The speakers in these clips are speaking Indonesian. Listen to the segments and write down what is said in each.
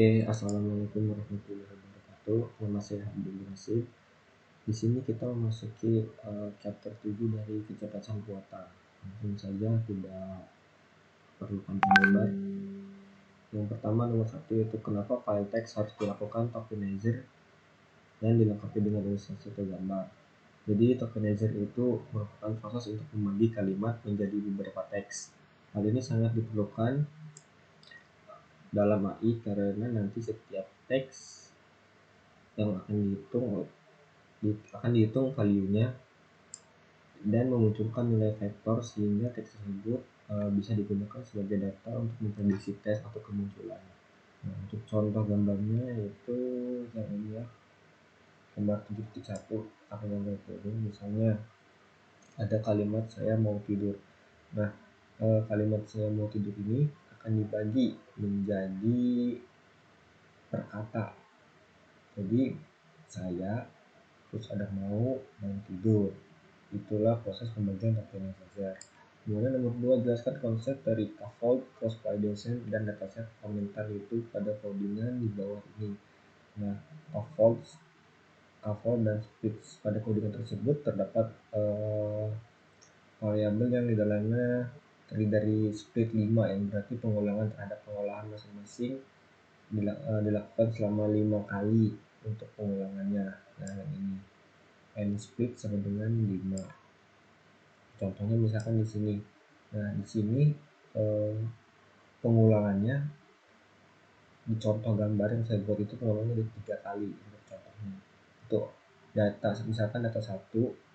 Oke, assalamualaikum warahmatullahi wabarakatuh. Nama saya Abdul Nasib. Di sini kita memasuki chapter 7 dari kecerdasan buatan. Langsung saja tidak perlu panjang lebar. Yang pertama nomor 1 yaitu kenapa file text harus dilakukan tokenizer dan dilengkapi dengan ilustrasi atau gambar. Jadi tokenizer itu merupakan proses untuk membagi kalimat menjadi beberapa teks. Hal ini sangat diperlukan dalam AI karena nanti setiap teks yang akan dihitung value-nya dan memunculkan nilai vektor sehingga teks tersebut bisa digunakan sebagai data untuk memprediksi teks atau kemunculan. Nah, untuk contoh gambarnya yaitu yang ini ya, gambar 7.1 atau gambar ini misalnya ada kalimat saya mau tidur. Nah, kalimat saya mau tidur ini akan dibagi menjadi per kata. Jadi saya terus ada mau dan tidur. Itulah proses pembagian tokenizer. Kemudian nomor 2, jelaskan konsep dari scaffold, cross validation, dan dataset komentar itu pada codingan di bawah ini. Nah, scaffold dan split. Pada codingan tersebut terdapat variabel yang di dalamnya terdiri dari split 5 yang berarti pengulangan terhadap pengolahan masing-masing dilakukan selama 5 kali untuk pengulangannya. Nah, yang ini n split sama dengan 5. Contohnya misalkan di sini. Nah, di sini pengulangannya di contoh gambar yang saya buat itu pengulangannya di 3 kali untuk contohnya. Untuk data misalkan data 1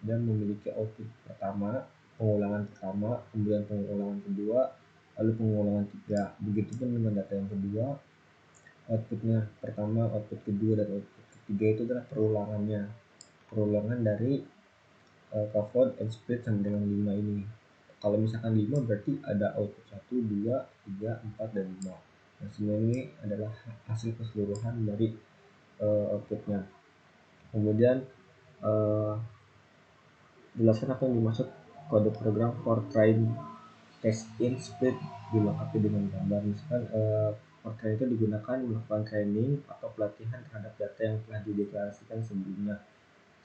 dan memiliki output pertama, pengulangan pertama, kemudian pengulangan kedua, lalu pengulangan 3. Begitupun dengan data yang kedua, outputnya pertama, output kedua, dan output ketiga itu adalah perulangan dari scaffold and split sama dengan 5 ini. Kalau misalkan 5 berarti ada output 1, 2, 3, 4, dan 5. Nah, semua ini adalah hasil keseluruhan dari outputnya. Kemudian jelaskan apa yang dimaksud kode program for trying test in split dilengkapi dengan gambar. Misalkan for trying itu digunakan melakukan training atau pelatihan terhadap data yang telah dideklarasikan sebelumnya.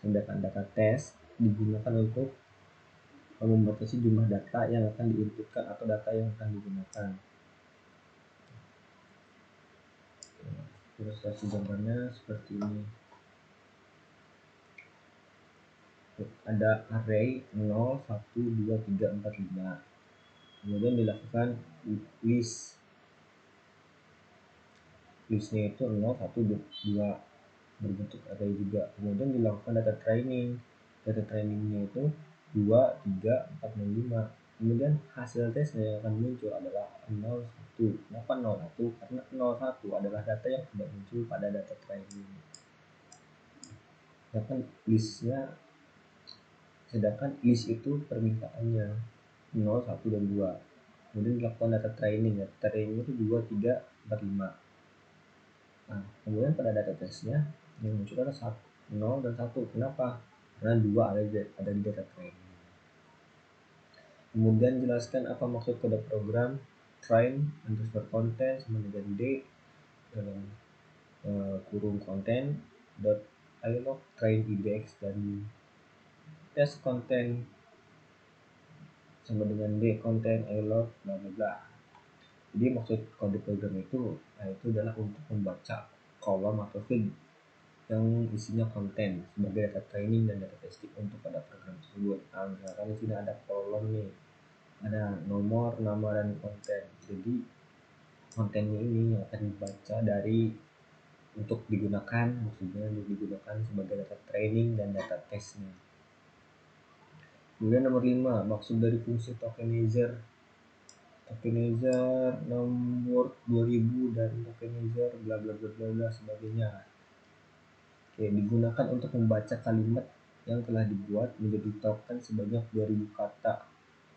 Sedangkan data test digunakan untuk membatasi jumlah data yang akan diinputkan atau data yang akan digunakan. Ilustrasi gambarnya seperti ini. Ada array 0, 1, 2, 3, 4, 5. Kemudian dilakukan listnya itu 0, 1, 2 berbentuk array juga. Kemudian dilakukan data trainingnya itu 2, 3, 4, dan 5. Kemudian hasil tesnya yang akan muncul adalah 0, 1. Kenapa 0, 1? Karena 0, 1 adalah data yang tidak muncul pada data training. Sedangkan list itu permintaannya 0, 1, dan 2. Kemudian dilakukan data training. Data training itu 2, 3, 4, 5. Nah, kemudian pada data testnya yang muncul adalah 0 dan 1. Kenapa? Karena 2 ada di data training. Kemudian jelaskan apa maksud kode program train underscore content sama dengan d dalam kurung content dot ilog train idx dan test content sama dengan d content ilog bla bla bla. Jadi maksud kode program itu adalah untuk membaca kolom atau field yang isinya konten sebagai data training dan data testing untuk pada program tersebut. Nah, misalkan di sini ada kolom nih, ada nomor, nama, dan konten. Jadi kontennya ini yang akan dibaca untuk digunakan sebagai data training dan data testnya. Kemudian nomor 5, maksud dari fungsi tokenizer nomor 2000 dan tokenizer bla bla bla bla bla sebagainya. Oke, digunakan untuk membaca kalimat yang telah dibuat menjadi token sebanyak 2000 kata.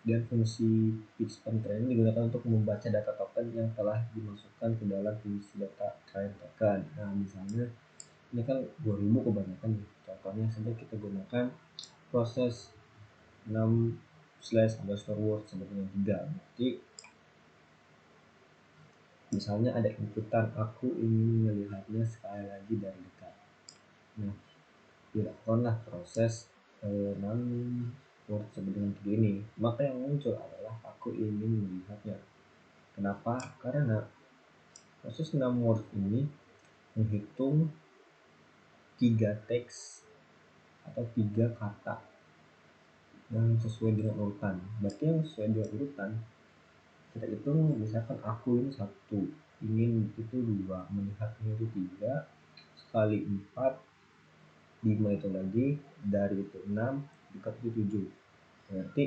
Dan fungsi fixPointTrain digunakan untuk membaca data token yang telah dimasukkan ke dalam fungsi data train token. Nah, misalnya ini kan 2000 kebanyakan nih. Contohnya saja kita gunakan proses 6/_word sama dengan 3. Berarti Misalnya ada inputan, aku ingin melihatnya sekali lagi dari dekat. Nah, dilakukanlah proses word sampai dengan ini. Maka yang muncul adalah aku ingin melihatnya. Kenapa? Karena proses word ini menghitung 3 teks atau 3 kata yang sesuai dengan urutan. Berarti yang sesuai dengan urutan kita hitung, misalkan aku ini 1, ingin itu 2, melihatnya itu 3, sekali 4, 5 itu lagi, dari itu 6, dekat itu 7. Berarti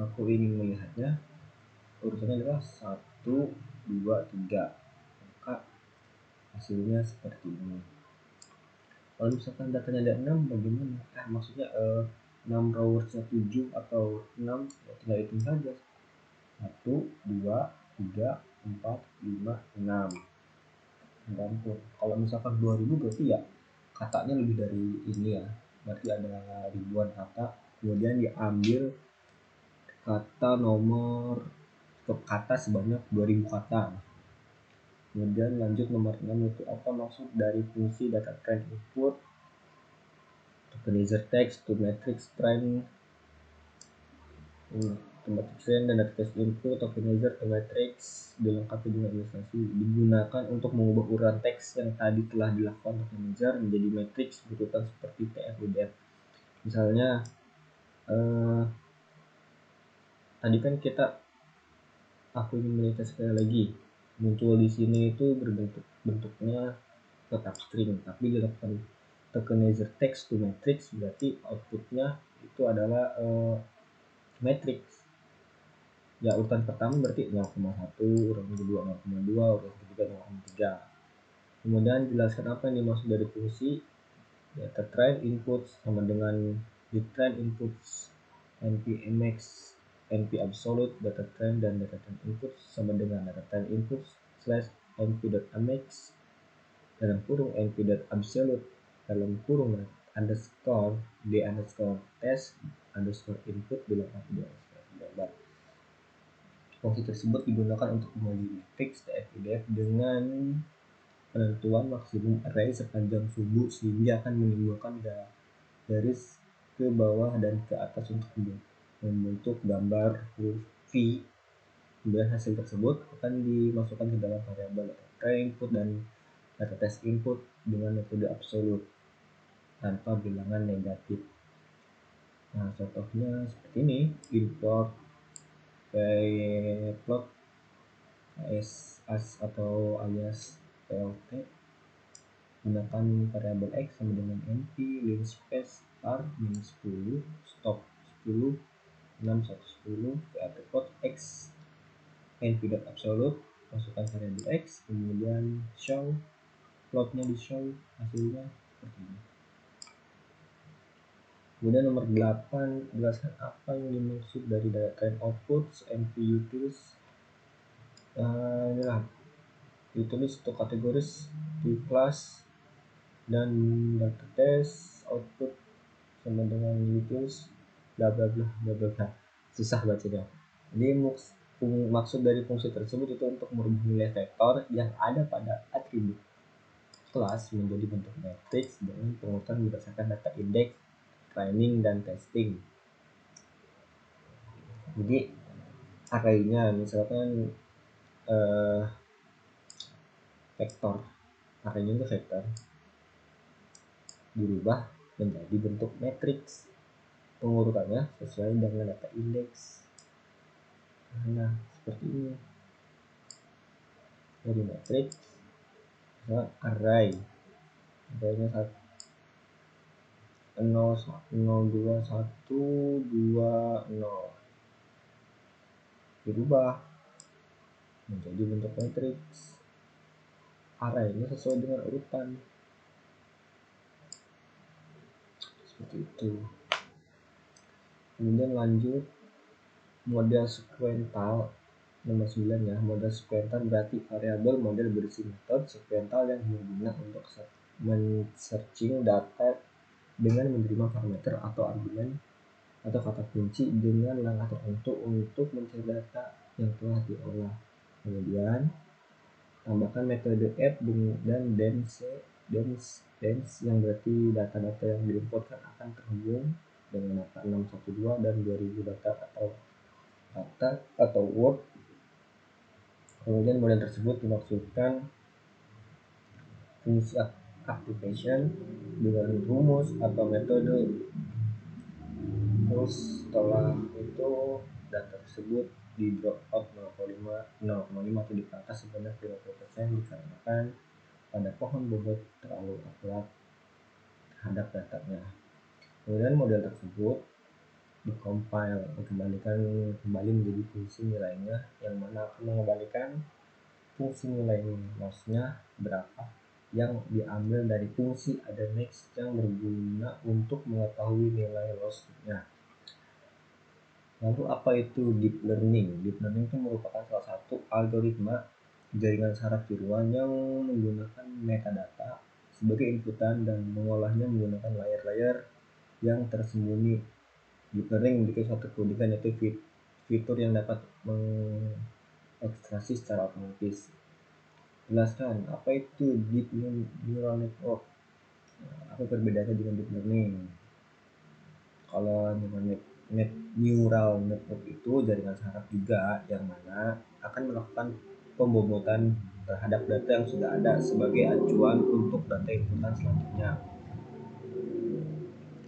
aku ingin melihatnya urutannya adalah 1, 2, 3. Maka hasilnya seperti ini. Kalau misalkan datanya ada 6, bagaimana? Maksudnya 6 rowersnya 7 atau 6, ya tinggal hitung saja. 1, 2, 3, 4, 5, 6. Gampang. Kalau misalkan 2000 berarti ya katanya lebih dari ini ya. Berarti ada ribuan kata. Kemudian diambil kata nomor kata sebanyak 2000 kata. Kemudian lanjut nomor 6 itu apa maksud dari fungsi data train input, tokenizer text to matrix train, dan data text input, tokenizer to matrix dilengkapi dengan ilustrasi, digunakan untuk mengubah urutan teks yang tadi telah dilakukan tokenizer menjadi matrix berurutan seperti TF-UDF. Misalnya tadi kan aku ingin melihat sekali lagi, muncul di sini itu bentuknya tetap string, tapi dilakukan tokenizer text to matrix, berarti outputnya itu adalah matrix. Ya, urutan pertama berarti 0,1, urutan kedua 0,2, urutan ketiga 0,3. Kemudian jelaskan apa yang dimaksud dari fungsi data train input sama dengan di train inputs npmx, np absolute data train, dan data train input sama dengan data train input slash np.mx dalam kurung np.absolute dalam kurung underscore d underscore test underscore input dilengkapi gambar. Fungsi tersebut digunakan untuk menguji matriks TF-UDF dengan penentuan maksimum array sepanjang sumbu sehingga akan menimbulkan garis ke bawah dan ke atas untuk membentuk gambar huruf V. Kemudian hasil tersebut akan dimasukkan ke dalam variabel data train input dan data test input dengan metode absolute tanpa bilangan negatif. Nah, contohnya seperti ini, import plot as atau alias plt, gunakan variabel x sama dengan np linspace r minus 10 stop 10 6 110 PAT plot x np.absolute, masukkan variabel x, kemudian show plotnya di show hasilnya seperti ini. Kemudian nomor 8, jelaskan apa yang dimaksud dari data train outputs np utils. Inilah utils untuk kategoris di kelas dan data test output sama dengan utils bla bla bla bla bla, susah bacanya. Jadi maksud dari fungsi tersebut itu untuk merubah nilai vektor yang ada pada atribut kelas menjadi bentuk matriks dengan pengurutan berdasarkan data indeks, training, dan testing. Jadi arraynya misalkan vektor, arraynya itu vektor dirubah menjadi bentuk matriks, pengurutannya sesuai dengan data indeks. Nah, seperti ini dari matriks array, arraynya 0, 2, 1, 2, 0 dirubah menjadi bentuk matriks, arraynya sesuai dengan urutan seperti itu. Kemudian lanjut model sekuental nomor 9 ya. Model sekuental berarti variabel model berisi metode sekuental yang berguna untuk men-searching data dengan menerima parameter atau argumen atau kata kunci dengan langkah tertentu untuk mencari data yang telah diolah. Kemudian Tambahkan metode add dan dense yang berarti data-data yang diinputkan akan terhubung dengan data 612 dan 2000 data atau word. Kemudian model tersebut dimaksudkan fungsi activation dengan rumus atau metode. Terus setelah itu data tersebut di drop out 0,5 atau di atas sebanyak 50% dikarenakan pada pohon bobot terlalu akurat terhadap datanya. Kemudian model tersebut dikompil kembali menjadi fungsi nilainya, yang mana akan mengembalikan fungsi nilai lossnya berapa yang diambil dari fungsi ada next yang berguna untuk mengetahui nilai lossnya. Lalu apa itu deep learning? Deep learning itu merupakan salah satu algoritma jaringan saraf tiruan yang menggunakan metadata sebagai inputan dan mengolahnya menggunakan layer-layer yang tersembunyi. Deep learning memiliki suatu keunikan, yaitu fitur yang dapat mengekstraksi secara otomatis. Jelaskan apa itu deep neural network. Apa perbedaannya dengan deep learning? Kalau neural network itu jaringan saraf juga yang mana akan melakukan pembobotan terhadap data yang sudah ada sebagai acuan untuk data inputan selanjutnya.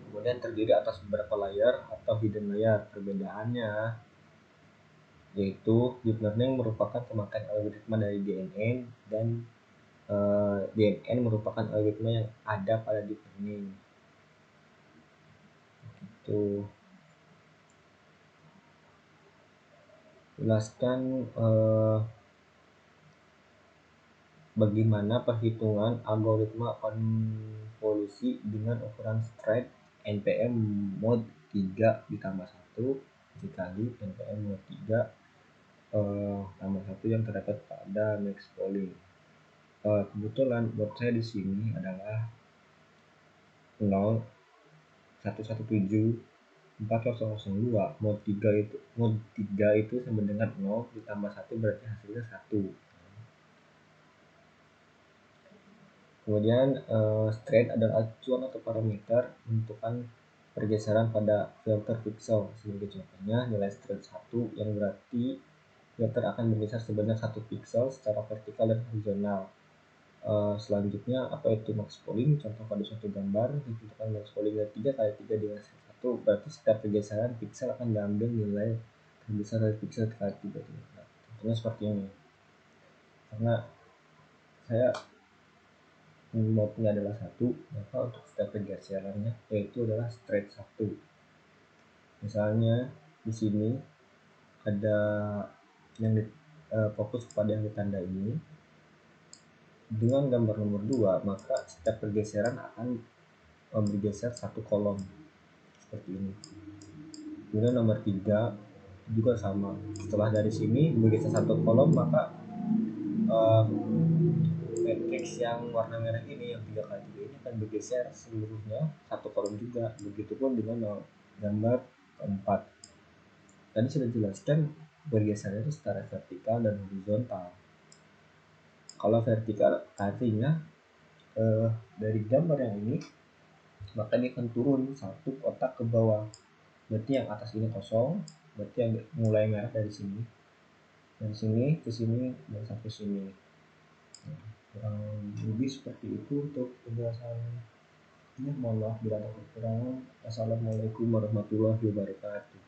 Kemudian terdiri atas beberapa layer atau hidden layer. Perbedaannya yaitu deep learning merupakan pemakaian algoritma dari DNN dan DNN merupakan algoritma yang ada pada deep learning. Itu jelaskan bagaimana perhitungan algoritma konvolusi dengan ukuran straight NPM mod 3 ditambah 1 dikali NPM mod 3 tambah 1 yang terdapat pada max polling. Kebetulan buat saya di sini adalah 0,117,4002 mod 3 itu sama dengan 0 ditambah 1 berarti hasilnya 1. Kemudian straight adalah acuan atau parameter menentukan pergeseran pada filter pixel. Sebagai contohnya nilai straight 1 yang berarti filter akan bergeser sebanyak 1 pixel secara vertikal dan horizontal. Selanjutnya apa itu max polling? Contoh pada suatu gambar ditentukan max polling 3 kali 3 dengan 1, berarti setiap pergeseran pixel akan diambil nilai terbesar dari pixel kali 3. Contohnya seperti ini. Karena saya modnya adalah 1, maka untuk setiap pergeserannya yaitu adalah straight 1. Misalnya di sini ada yang fokus pada yang ditanda ini. Dengan gambar nomor 2, maka setiap pergeseran akan bergeser 1 kolom seperti ini. Kemudian nomor 3 juga sama. Setelah dari sini bergeser 1 kolom, maka matrix yang warna merah ini yang 3 kali 3 ini akan bergeser seluruhnya 1 kolom juga. Begitupun dengan gambar keempat. Tadi sudah jelaskan bergesernya itu secara vertikal dan horizontal. Kalau vertikal artinya dari gambar yang ini maka dia akan turun 1 kotak ke bawah. Berarti yang atas ini kosong, berarti yang mulai merah dari sini ke sini dan sampai sini. Kurang lebih seperti itu untuk penjelasannya. Mohon maaf bila ada kekurangan. Assalamualaikum warahmatullahi wabarakatuh.